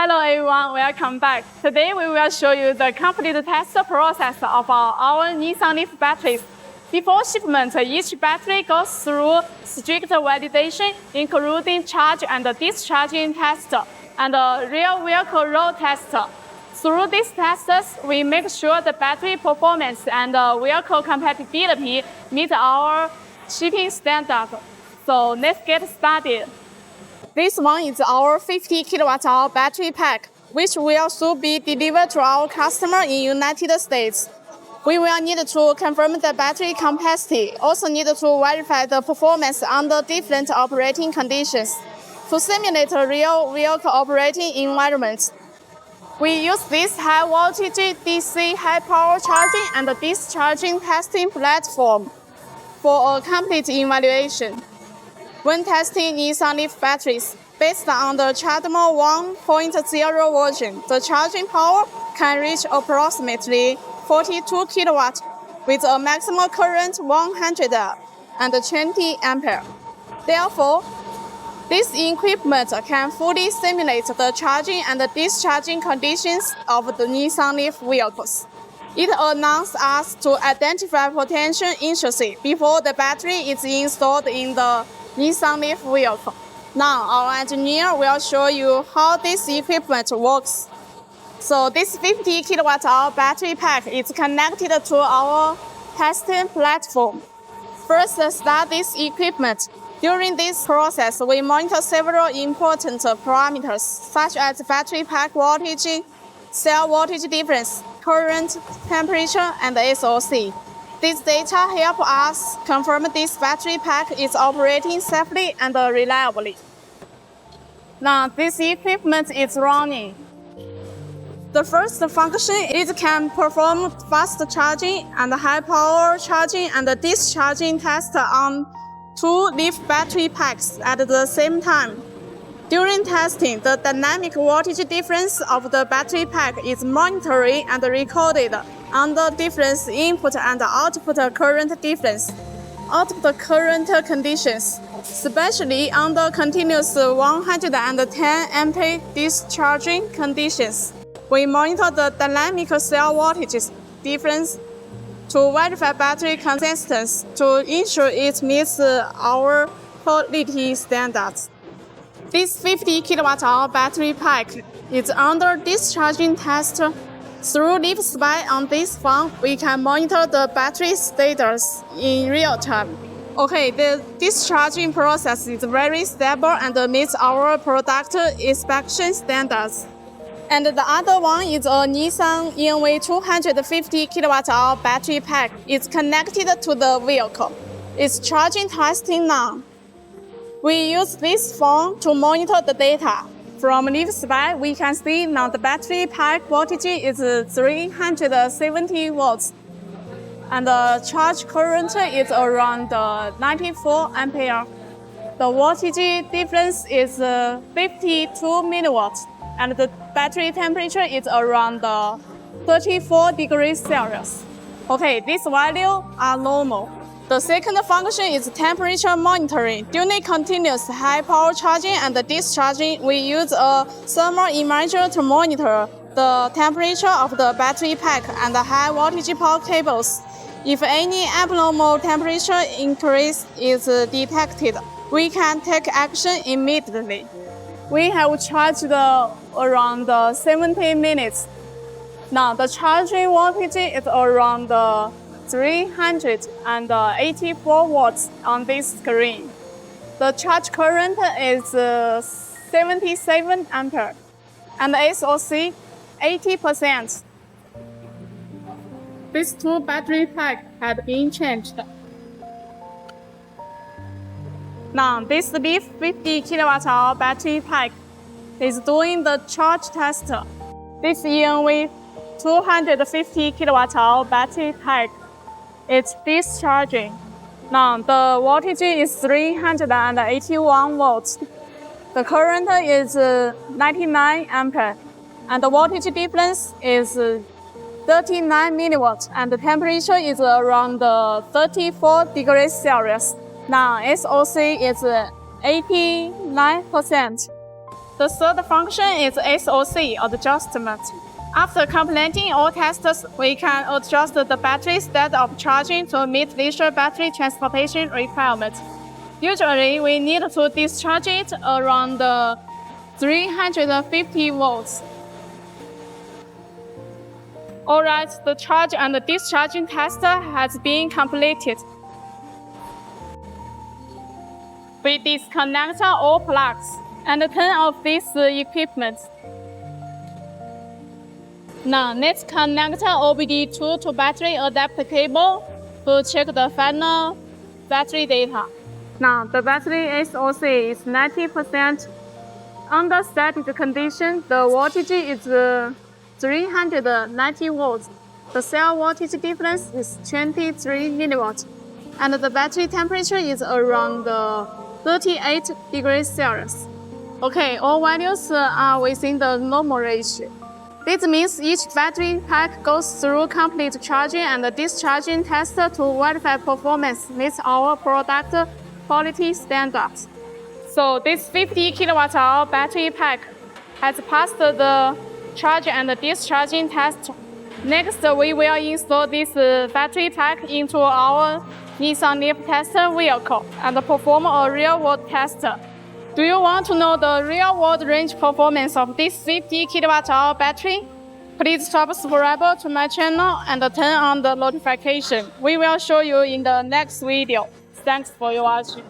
Hello everyone, welcome back. Today we will show you the complete test process of our Nissan LEAF batteries. Before shipment, each battery goes through strict validation, including charge and discharging test and real vehicle road test. Through these tests, we make sure the battery performance and vehicle compatibility meet our shipping standard. So let's get started. This one is our 50 kWh battery pack, which will soon be delivered to our customer in United States. We will need to confirm the battery capacity, also need to verify the performance under different operating conditions to simulate real vehicle operating environments. We use this high-voltage DC high-power charging and discharging testing platform for a complete evaluation. When testing Nissan LEAF batteries, based on the CHAdeMO 1.0 version, the charging power can reach approximately 42 kW with a maximum current 120 ampere. Therefore, this equipment can fully simulate the charging and discharging conditions of the Nissan LEAF vehicles. It allows us to identify potential issues before the battery is installed in the Nissan LEAF vehicle. Now, our engineer will show you how this equipment works. So this 50 kWh battery pack is connected to our testing platform. First, start this equipment. During this process, we monitor several important parameters, such as battery pack voltage, cell voltage difference, current, temperature, and SOC. This data help us confirm this battery pack is operating safely and reliably. Now, this equipment is running. The first function is it can perform fast charging and high-power charging and discharging tests on 2 LEAF battery packs at the same time. During testing, the dynamic voltage difference of the battery pack is monitored and recorded under different input and output current difference. Output current conditions, especially under continuous 110 ampere discharging conditions. We monitor the dynamic cell voltage difference to verify battery consistency to ensure it meets our quality standards. This 50 kWh battery pack is under discharging test. Through LEAF Spy on this phone, we can monitor the battery status in real time. Okay, the discharging process is very stable and meets our product inspection standards. And the other one is a Nissan ENV250 kWh battery pack. It's connected to the vehicle. It's charging testing now. We use this phone to monitor the data. From LEAF Spy, we can see now the battery pack voltage is 370 volts. And the charge current is around 94 ampere. The voltage difference is 52 milliwatts. And the battery temperature is around 34 degrees Celsius. Okay, these values are normal. The second function is temperature monitoring. During continuous high-power charging and discharging, we use a thermal imager to monitor the temperature of the battery pack and the high-voltage power cables. If any abnormal temperature increase is detected, we can take action immediately. We have charged around 70 minutes. Now, the charging voltage is around 384 watts on this screen. The charge current is 77 ampere and SOC 80%. These 2 battery packs have been changed. Now, this LEAF 50 kWh battery pack is doing the charge test. This ENV 250 kWh battery pack is discharging. Now, the voltage is 381 volts. The current is 99 ampere, and the voltage difference is 39 milliwatts, and the temperature is around 34 degrees Celsius. Now, SOC is 89%. The third function is SOC, adjustment. After completing all tests, we can adjust the battery state of charging to meet leisure battery transportation requirements. Usually, we need to discharge it around 350 volts. Alright, the charge and discharging test has been completed. We disconnect all plugs and turn off this equipment. Now, let's connect OBD2 to battery adapter cable to check the final battery data. Now, the battery SOC is 90%. Under static condition, the voltage is 390 volts. The cell voltage difference is 23 millivolts. And the battery temperature is around 38 degrees Celsius. Okay, all values are within the normal range. This means each battery pack goes through complete charging and discharging test to verify performance meets our product quality standards. So this 50 kWh battery pack has passed the charge and discharging test. Next, we will install this battery pack into our Nissan LEAF tester vehicle and perform a real-world test. Do you want to know the real-world range performance of this 50 kWh battery? Please subscribe to my channel and turn on the notification. We will show you in the next video. Thanks for your watching.